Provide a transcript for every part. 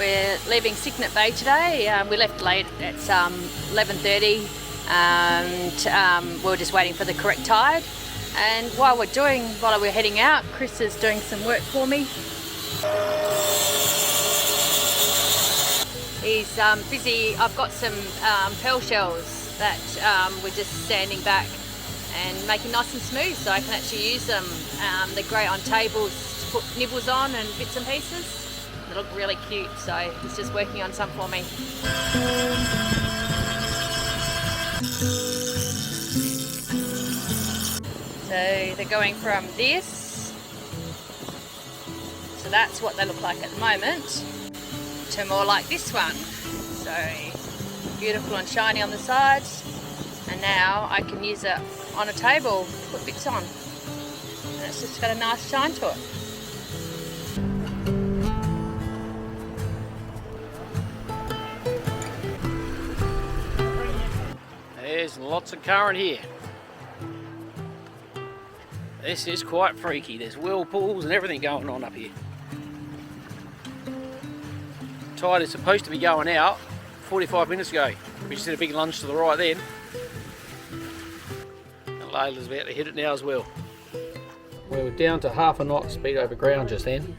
We're leaving Cygnet Bay today. We left late at 11:30 and we're just waiting for the correct tide. And while we're heading out, Chris is doing some work for me. He's busy. I've got some pearl shells that we're just sanding back and making nice and smooth so I can actually use them. They're great on tables to put nibbles on and bits and pieces. They look really cute, so he's just working on some for me. So they're going from this, so that's what they look like at the moment, to more like this one. So beautiful and shiny on the sides, and now I can use it on a table, put bits on, and it's just got a nice shine to it. There's lots of current here. This is quite freaky. There's whirlpools and everything going on up here. Tide is supposed to be going out 45 minutes ago. We just did a big lunge to the right then. And Layla's about to hit it now as well. We were down to half a knot speed over ground just then.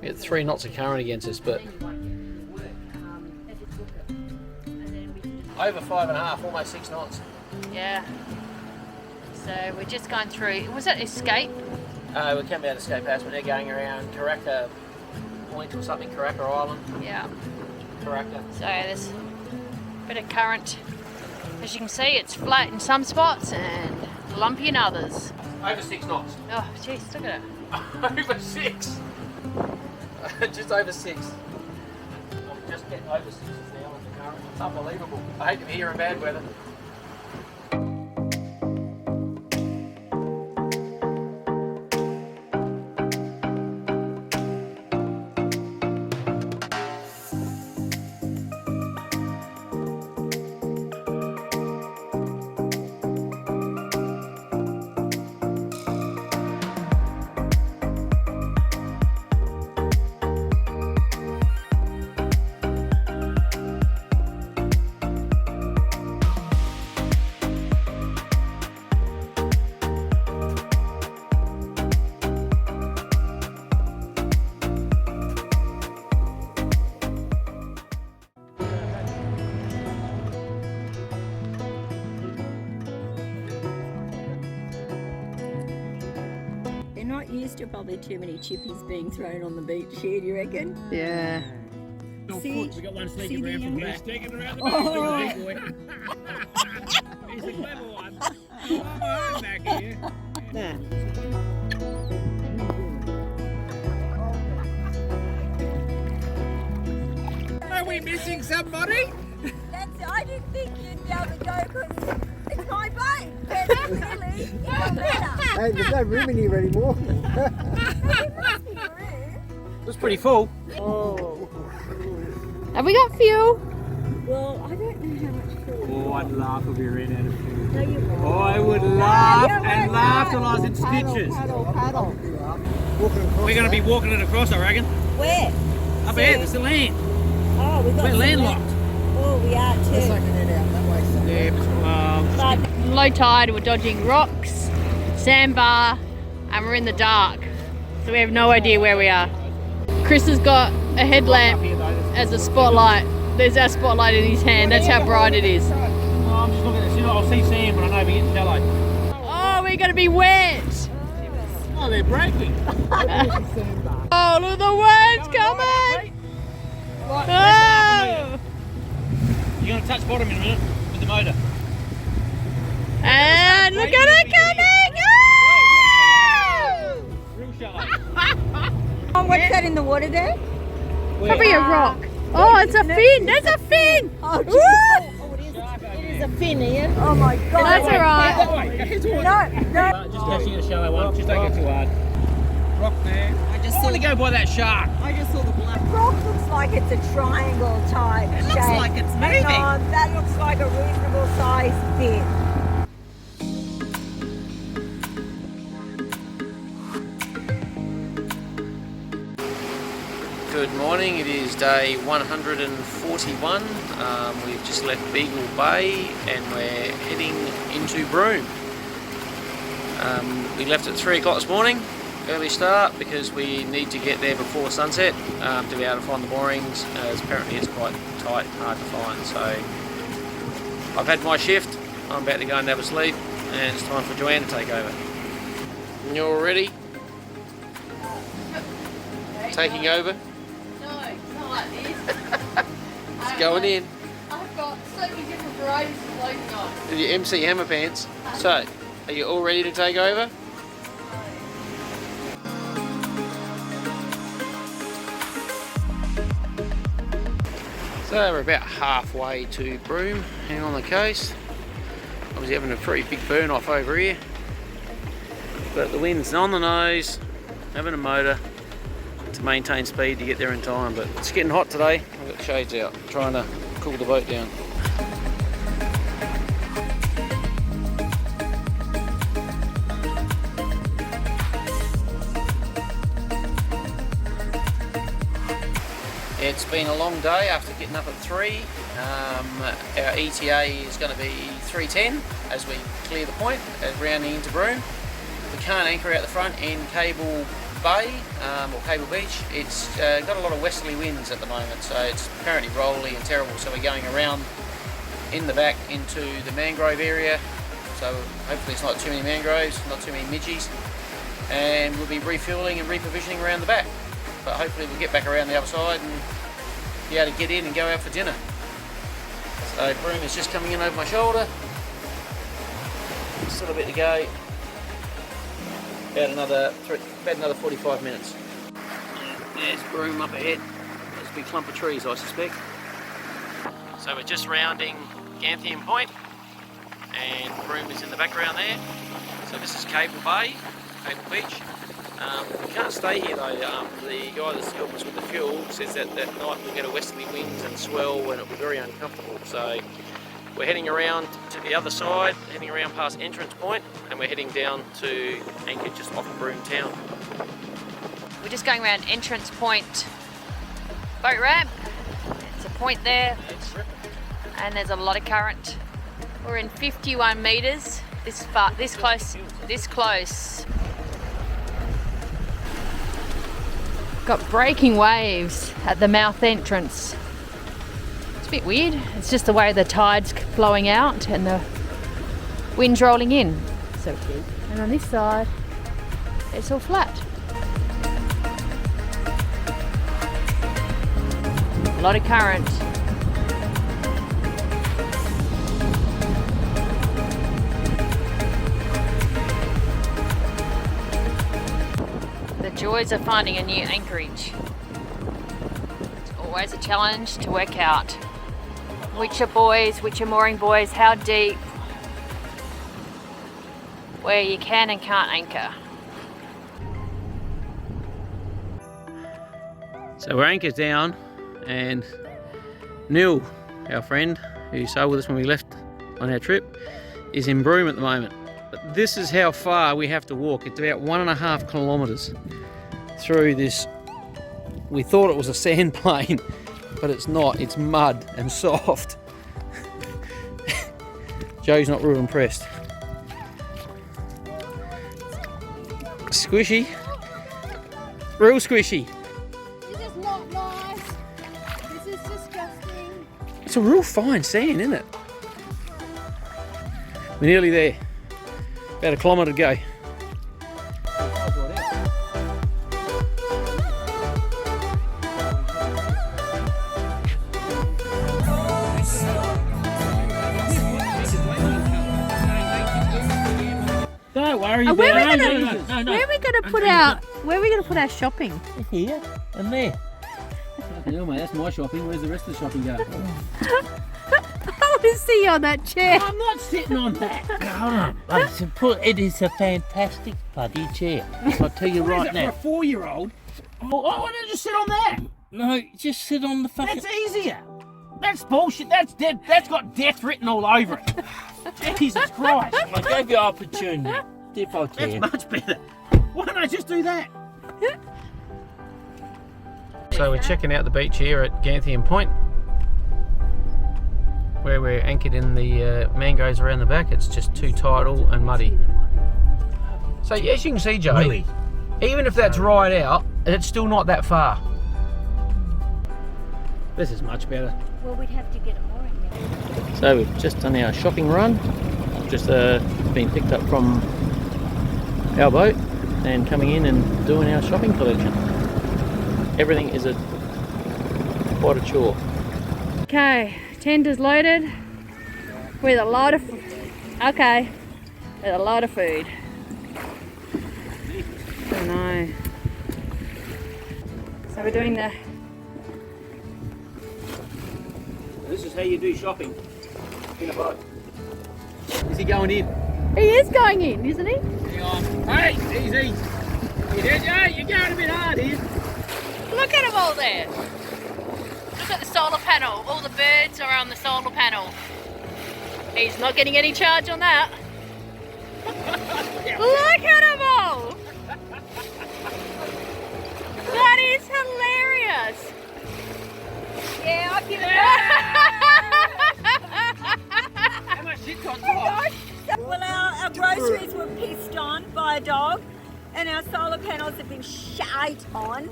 We had 3 knots of current against us, but over 5.5, almost 6 knots. Yeah. So we're just going through, was it Escape? We came out of Escape House, but they're going around Karaka Point or something, Karaka Island. Yeah. Karaka. So there's a bit of current. As you can see, it's flat in some spots and lumpy in others. Over 6 knots. Oh, jeez, look at it. Over 6. Just over 6. I'm just getting over 6 now on the current. It's unbelievable. I hate to be here in bad weather. Not used to probably too many chippies being thrown on the beach here, do you reckon? Yeah. See, we got one sneaking around from back. Sneaking around the back. Oh. He's a clever one. Oh, back here. Are we missing somebody? I didn't think you'd be able to go because it's my boat. But clearly, it don't matter. Hey, there's no room in here anymore. There must be room. It was pretty full. Oh. Have we got fuel? Well, I don't know how much fuel. Oh, I'd laugh if we ran out of food. No, you won't. Oh, I would laugh and laugh till I was in stitches. Paddle. We're going to be walking it across, I reckon. Where? Up ahead, there's the land. Oh, we got We're some landlocked. Oh, we are too. Let's head out that way somewhere. Yeah, But low tide, we're dodging rocks, sandbar, and we're in the dark. So we have no idea where we are. Chris has got a headlamp as a spotlight. There's our spotlight in his hand. That's how bright it is. I'm just looking at this. I'll see sand, but I know we're getting shallow. Oh, we're going to be wet. Oh, they're breaking. Oh, look at the waves coming. Oh. You're going to touch bottom in a minute with the motor. And look at it coming. Oh. Real shallow. Oh, what's that in the water there? Probably a rock. Oh, it's a fin. There's a fin. Oh, Woo. it is a fin, Ian. Oh my God. That's all right. No. Just catching a shallow one. Just don't go too hard. Rock there. I want to go by that shark. I just saw the black rock. Looks like it's a triangle type shape. It looks like it's moving. Hang on, that looks like a reasonable sized fin. Good morning. morning. It is day 141. We've just left Beagle Bay and we're heading into Broome. We left at 3 o'clock this morning, early start, because we need to get there before sunset to be able to find the moorings, as apparently it's quite tight and hard to find. So I've had my shift, I'm about to go and have a sleep, and it's time for Joanne to take over. You all ready? Taking over? No, it's not like this. It's going in. I've got so many different varieties of clothing on. With your MC Hammer pants. So, are you all ready to take over? So we're about halfway to Broome, and on the coast. Obviously having a pretty big burn off over here. But the wind's on the nose, having a motor to maintain speed to get there in time. But it's getting hot today. I've got the shades out, trying to cool the boat down. It's been a long day after getting up at 3. Our ETA is going to be 3:10 as we clear the point, rounding into Broome. We can't anchor out the front in Cable Bay or Cable Beach. It's got a lot of westerly winds at the moment, so it's apparently rolly and terrible. So we're going around in the back into the mangrove area. So hopefully it's not too many mangroves, not too many midgies, and we'll be refueling and reprovisioning around the back. But hopefully we'll get back around the other side and be able to get in and go out for dinner. So Broome is just coming in over my shoulder. Still a bit to go. About another 45 minutes. There's Broome up ahead. There's a big clump of trees, I suspect. So we're just rounding Ganthian Point, and Broome is in the background there. So this is Cable Bay, Cable Beach. We can't stay here though. The guy that's helping us with the fuel says that that night we'll get a westerly winds and swell and it'll be very uncomfortable. So we're heading around to the other side, heading around past Entrance Point, and we're heading down to anchor just off of Broome town. We're just going around Entrance Point boat ramp. It's a point there, and there's a lot of current. We're in 51 metres. This close. Got breaking waves at the mouth entrance. It's a bit weird. It's just the way the tide's flowing out and the wind's rolling in. So cute. And on this side, it's all flat. A lot of current. The joys of finding a new anchorage. It's always a challenge to work out which are buoys, which are mooring buoys, how deep, where you can and can't anchor. So we're anchored down, and Neil, our friend who sailed with us when we left on our trip, is in Broome at the moment. But this is how far we have to walk. It's about 1.5 kilometres through this. We thought it was a sand plain, but it's not. It's mud and soft. Joe's not real impressed. Squishy. Real squishy. This is not nice. This is disgusting. It's a real fine sand, isn't it? We're nearly there. About 1 kilometre to go. Don't worry Where about are it. we going to put our shopping? Here and there. Hell, mate, that's my shopping. Where's the rest of the shopping going? I want to see you on that chair. I'm not sitting on that. Hold on. It is a fantastic bloody chair. I'll tell you right now. For a 4-year-old? Oh, why don't you just sit on that? No, just sit on the fucking... That's easier. That's bullshit. That's dead. That's got death written all over it. Jesus Christ. I gave you opportunity. If I can. That's much better. Why don't I just do that? So we're checking out the beach here at Ganthian Point, where we're anchored in the mangroves around the back. It's just too tidal and muddy. So as you can see, Joe, Really? even if that's right out, it's still not that far. This is much better. Well, we'd have to get it more in there. So we've just done our shopping run, just been picked up from our boat and coming in and doing our shopping collection. Everything is quite a chore. Okay, tender's loaded with a lot of with a lot of food. Oh no. So we're doing the This is how you do shopping in a boat. Is he going in? He is going in, isn't he? Hang on. Hey, easy. You're going a bit hard here. Look at them all there. Look at the solar panel. All the birds are on the solar panel. He's not getting any charge on that. Look at them all. That is hilarious. Yeah, I'll give it How much shit cost off? Well, our groceries were pissed on by a dog, and our solar panels have been shite on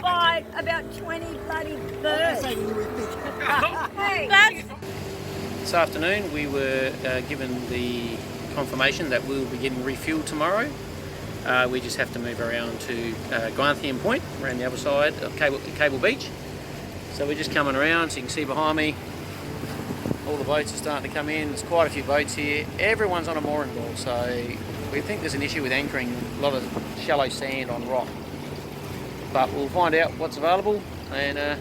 by about 20 bloody birds. Hey, This afternoon we were given the confirmation that we'll be getting refueled tomorrow. We just have to move around to Ganthian Point, around the other side of Cable Beach. So we're just coming around, so you can see behind me, all the boats are starting to come in. There's quite a few boats here. Everyone's on a mooring ball, so we think there's an issue with anchoring, a lot of shallow sand on rock. But we'll find out what's available, and at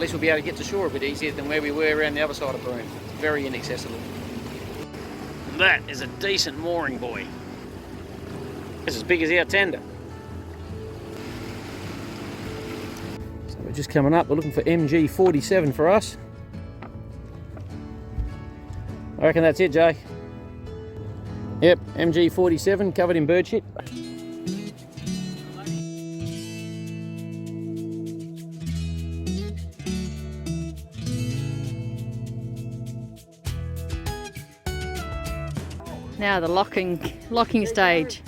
least we'll be able to get to shore a bit easier than where we were around the other side of Broome. It's very inaccessible. That is a decent mooring buoy. It's as big as our tender. So we're just coming up, we're looking for MG47 for us. I reckon that's it, Jay. Yep, MG47 covered in bird shit. Now the locking stage.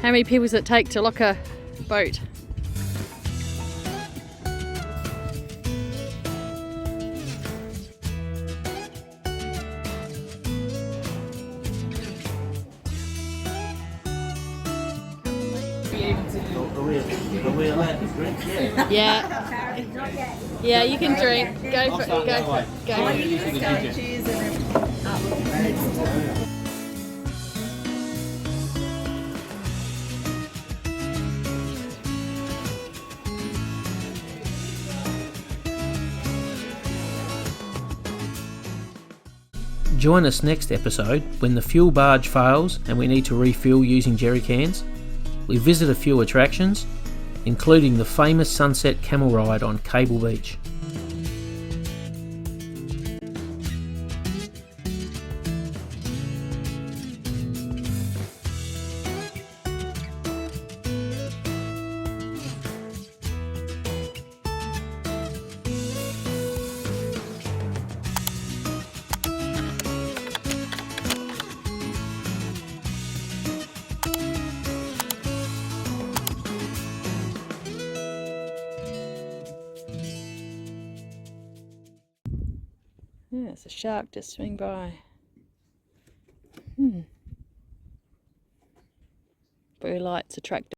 How many people does it take to lock a boat? Are we allowed to drink? Yeah. Yeah. Yeah, you can drink. Go for it. Go for it. Go. Join us next episode when the fuel barge fails and we need to refuel using jerry cans. We visit a few attractions, including the famous sunset camel ride on Cable Beach. Yeah, it's a shark just swing by. Blue lights attract